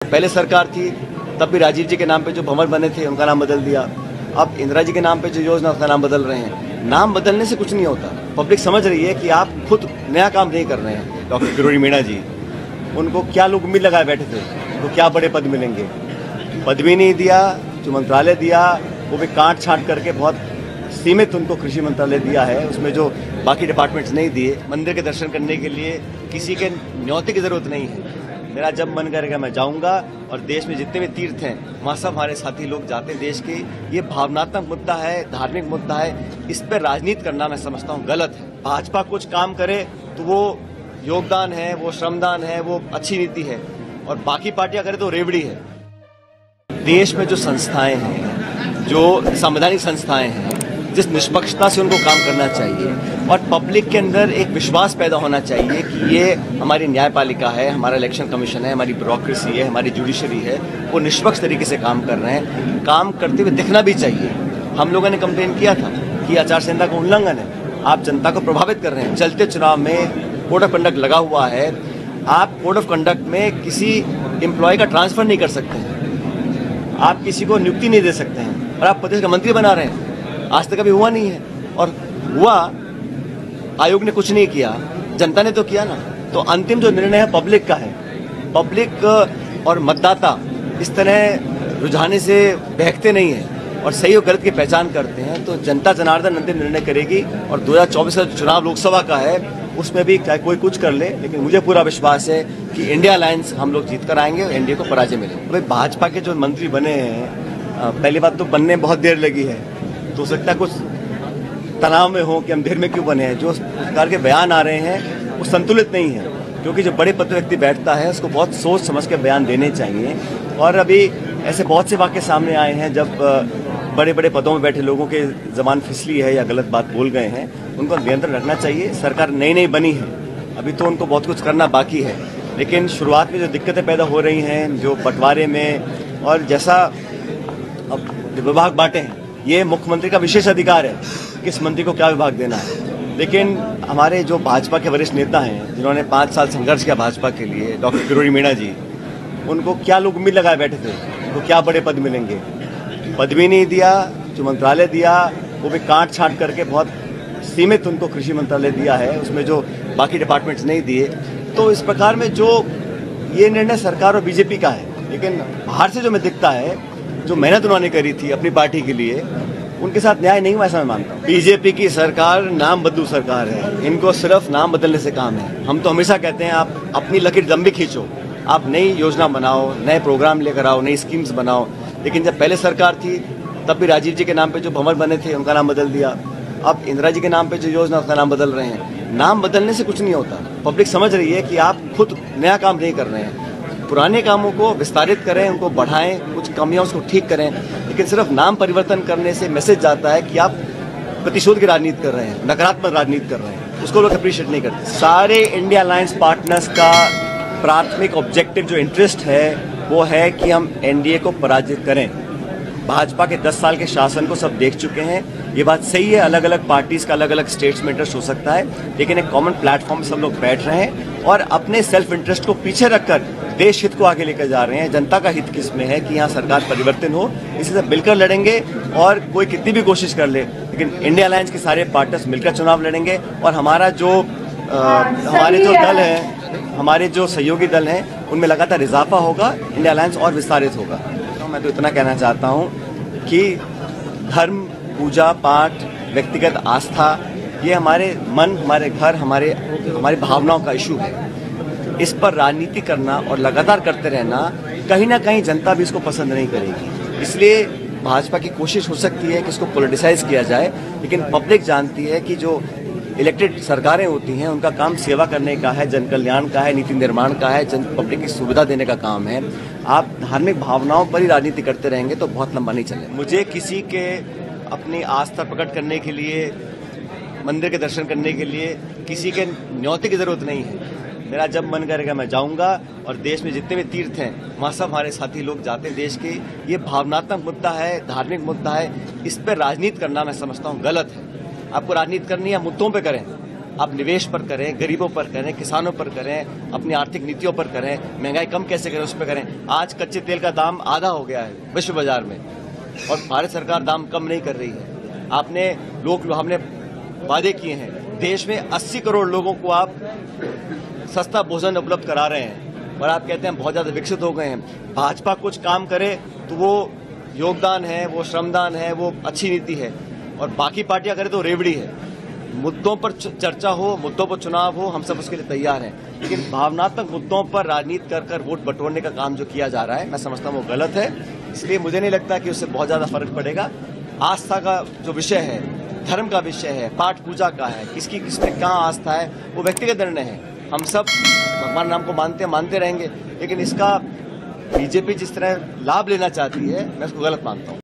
पहले सरकार थी तब भी राजीव जी के नाम पे जो भवन बने थे उनका नाम बदल दिया। अब इंदिरा जी के नाम पे जो योजना उसका नाम बदल रहे हैं। नाम बदलने से कुछ नहीं होता। पब्लिक समझ रही है कि आप खुद नया काम नहीं कर रहे हैं। डॉक्टर किरोड़ी मीणा जी, उनको क्या लोग उम्मीद लगाए बैठे थे, उनको क्या बड़े पद मिलेंगे। पद भी नहीं दिया, जो मंत्रालय दिया वो भी काट छांट करके बहुत सीमित उनको कृषि मंत्रालय दिया है, उसमें जो बाकी डिपार्टमेंट्स नहीं दिए। मंदिर के दर्शन करने के लिए किसी के न्योते की जरूरत नहीं है। मेरा जब मन करेगा मैं जाऊंगा, और देश में जितने भी तीर्थ हैं वहाँ सब हमारे साथी लोग जाते हैं। देश के ये भावनात्मक मुद्दा है, धार्मिक मुद्दा है, इस पर राजनीति करना मैं समझता हूँ गलत है। भाजपा कुछ काम करे तो वो योगदान है, वो श्रमदान है, वो अच्छी नीति है, और बाकी पार्टियां करे तो रेवड़ी है। देश में जो संस्थाएं हैं, जो संवैधानिक संस्थाएं हैं, जिस निष्पक्षता से उनको काम करना चाहिए, और पब्लिक के अंदर एक विश्वास पैदा होना चाहिए कि ये हमारी न्यायपालिका है, हमारा इलेक्शन कमीशन है, हमारी ब्यूरोक्रेसी है, हमारी जुडिशरी है, वो निष्पक्ष तरीके से काम कर रहे हैं। काम करते हुए दिखना भी चाहिए। हम लोगों ने कंप्लेन किया था कि आचार संहिता का उल्लंघन है, आप जनता को प्रभावित कर रहे हैं। चलते चुनाव में कोड ऑफ कंडक्ट लगा हुआ है, आप कोड ऑफ कंडक्ट में किसी एम्प्लॉय का ट्रांसफर नहीं कर सकते हैं, आप किसी को नियुक्ति नहीं दे सकते हैं, और आप प्रदेश का मंत्री बना रहे हैं। आज तक अभी हुआ नहीं है, और हुआ आयोग ने कुछ नहीं किया, जनता ने तो किया ना। तो अंतिम जो निर्णय है पब्लिक का है। पब्लिक और मतदाता इस तरह रुझाने से बहकते नहीं है और सही और गलत की पहचान करते हैं। तो जनता जनार्दन अंतिम निर्णय करेगी, और 2024 का चुनाव लोकसभा का है, उसमें भी चाहे कोई कुछ कर ले, लेकिन मुझे पूरा विश्वास है कि इंडिया अलायंस हम लोग जीत कर आएंगे और एनडीए को पराजय मिलेगी। भाई भाजपा के जो मंत्री बने हैं, पहली बात तो बनने में बहुत देर लगी है, तो हो सकता है कुछ तनाव में हो कि हम देर में क्यों बने हैं। जो सरकार के बयान आ रहे हैं वो संतुलित नहीं है, क्योंकि जो बड़े पद पर व्यक्ति बैठता है उसको बहुत सोच समझ के बयान देने चाहिए। और अभी ऐसे बहुत से वाक्य सामने आए हैं जब बड़े बड़े पदों में बैठे लोगों के जबान फिसली है या गलत बात बोल गए हैं, उनको नियंत्रण रखना चाहिए। सरकार नई नई बनी है, अभी तो उनको बहुत कुछ करना बाकी है, लेकिन शुरुआत में जो दिक्कतें पैदा हो रही हैं, जो बंटवारे में, और जैसा अब विभाग बांटे हैं, ये मुख्यमंत्री का विशेष अधिकार है किस मंत्री को क्या विभाग देना है। लेकिन हमारे जो भाजपा के वरिष्ठ नेता हैं, जिन्होंने 5 साल संघर्ष किया भाजपा के लिए, डॉक्टर किरोड़ी मीणा जी, उनको क्या लोग उम्मीद लगाए बैठे थे, उनको क्या बड़े पद मिलेंगे। पद भी नहीं दिया, जो मंत्रालय दिया वो भी काट छांट करके बहुत सीमित उनको कृषि मंत्रालय दिया है, उसमें जो बाकी डिपार्टमेंट्स नहीं दिए। तो इस प्रकार में जो ये निर्णय सरकार और बीजेपी का है, लेकिन बाहर से जो मैं दिखता है, जो मेहनत उन्होंने करी थी अपनी पार्टी के लिए, उनके साथ न्याय नहीं हुआ ऐसा मैं मानता हूँ। बीजेपी की सरकार नाम बदलू सरकार है, इनको सिर्फ नाम बदलने से काम है। हम तो हमेशा कहते हैं आप अपनी लकीर लंबी खींचो, आप नई योजना बनाओ, नए प्रोग्राम लेकर आओ, नई स्कीम्स बनाओ। लेकिन जब पहले सरकार थी तब भी राजीव जी के नाम पे जो भवन बने थे उनका नाम बदल दिया। अब इंदिरा जी के नाम पे जो योजना उसका नाम बदल रहे हैं। नाम बदलने से कुछ नहीं होता। पब्लिक समझ रही है कि आप खुद नया काम नहीं कर रहे हैं। पुराने कामों को विस्तारित करें, उनको बढ़ाएं, कुछ कमियां उसको ठीक करें, लेकिन सिर्फ नाम परिवर्तन करने से मैसेज जाता है कि आप प्रतिशोध की राजनीति कर रहे हैं, नकारात्मक राजनीति कर रहे हैं। उसको लोग अप्रिशिएट नहीं करते। सारे इंडिया अलायंस पार्टनर्स का प्राथमिक ऑब्जेक्टिव, जो इंटरेस्ट है, वो है कि हम एनडीए को पराजित करें। भाजपा के 10 साल के शासन को सब देख चुके हैं। ये बात सही है, अलग अलग पार्टीज का अलग अलग स्टेट्स में इंटरेस्ट हो सकता है, लेकिन एक कॉमन प्लेटफॉर्म सब लोग बैठ रहे हैं और अपने सेल्फ इंटरेस्ट को पीछे रखकर देश हित को आगे लेकर जा रहे हैं। जनता का हित किसमें है कि यहाँ सरकार परिवर्तन हो, इसी से मिलकर लड़ेंगे। और कोई कितनी भी कोशिश कर ले, लेकिन इंडिया अलायंस के सारे पार्टनर्स मिलकर चुनाव लड़ेंगे। और हमारा जो हमारे जो दल है, हमारे जो सहयोगी दल हैं, उनमें लगातार इजाफा होगा, इंडिया अलायंस और विस्तारित होगा। तो मैं तो इतना कहना चाहता हूँ कि धर्म, पूजा पाठ, व्यक्तिगत आस्था, ये हमारे मन, हमारे घर, हमारी भावनाओं का इशू है। इस पर राजनीति करना और लगातार करते रहना, कहीं ना कहीं जनता भी इसको पसंद नहीं करेगी। इसलिए भाजपा की कोशिश हो सकती है कि इसको पॉलिटिसाइज किया जाए, लेकिन पब्लिक जानती है कि जो इलेक्टेड सरकारें होती हैं उनका काम सेवा करने का है, जन कल्याण का है, नीति निर्माण का है, जन पब्लिक की सुविधा देने का काम है। आप धार्मिक भावनाओं पर ही राजनीति करते रहेंगे तो बहुत लंबा नहीं चलेगा। मुझे किसी के अपनी आस्था प्रकट करने के लिए, मंदिर के दर्शन करने के लिए किसी के न्योते की जरूरत नहीं है। मेरा जब मन करेगा मैं जाऊंगा, और देश में जितने भी तीर्थ हैं वहाँ सब हमारे साथी लोग जाते हैं। देश के ये भावनात्मक मुद्दा है, धार्मिक मुद्दा है, इस पर राजनीति करना मैं समझता हूँ गलत है। आपको राजनीति करनी है मुद्दों पे करें, आप निवेश पर करें, गरीबों पर करें, किसानों पर करें, अपनी आर्थिक नीतियों पर करें, महंगाई कम कैसे करें उस पर करें। आज कच्चे तेल का दाम आधा हो गया है विश्व बाजार में और भारत सरकार दाम कम नहीं कर रही है। हमने वादे किए हैं, देश में 80 करोड़ लोगों को आप सस्ता भोजन उपलब्ध करा रहे हैं और आप कहते हैं बहुत ज्यादा विकसित हो गए हैं। भाजपा कुछ काम करे तो वो योगदान है, वो श्रमदान है, वो अच्छी नीति है और बाकी पार्टियां करें तो रेवड़ी है। मुद्दों पर चर्चा हो, मुद्दों पर चुनाव हो, हम सब उसके लिए तैयार हैं, लेकिन भावनात्मक मुद्दों पर राजनीति कर वोट बटोरने का काम जो किया जा रहा है मैं समझता हूं वो गलत है। इसलिए मुझे नहीं लगता कि उससे बहुत ज्यादा फर्क पड़ेगा। आस्था का जो विषय है, धर्म का विषय है, पाठ पूजा का है, किसकी किसमें कहाँ आस्था है वो व्यक्तिगत निर्णय है। हम सब भगवान नाम को मानते रहेंगे, लेकिन इसका बीजेपी जिस तरह लाभ लेना चाहती है मैं उसको गलत मानता हूँ।